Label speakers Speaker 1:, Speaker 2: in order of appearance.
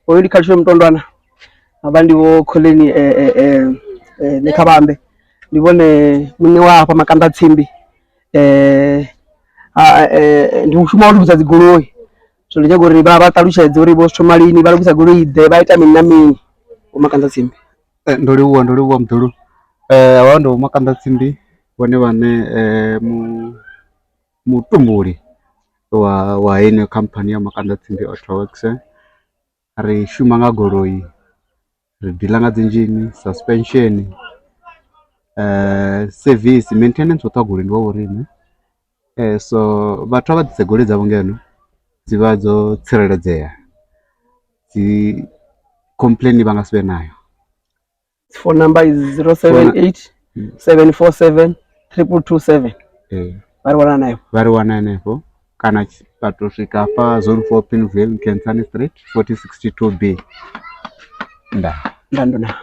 Speaker 1: Oyuli khalishwe mtondwana abandi wo kholeni nekhabambe ndibone mune wapha Makanda Tsimbi ndi ushuma olugisa dzigoloi so ndije gori baba talutshedze uri bo Somalini balugisa goloi ḓe ba ita mini na mini o Makanda Tsimbi
Speaker 2: ndoliwa mdulu awando Makanda Tsimbi vhone vhane mutumbuli wa ine company ya Makanda Tsimbi Autoworks ri shuma nga goloi ri dila nga dzinjini suspension service maintenance wa goloi ndi wa urine so vhathu vha ḓise goloi dzavho ngeno dzivha dzo tsireledzea dzi complain vha nga sivhe nayo.
Speaker 1: Phone number is 078 747 227. Vari wana nayo kana pato swika pa zone 4 Pinville Kensani Street 4062B. Ndandona.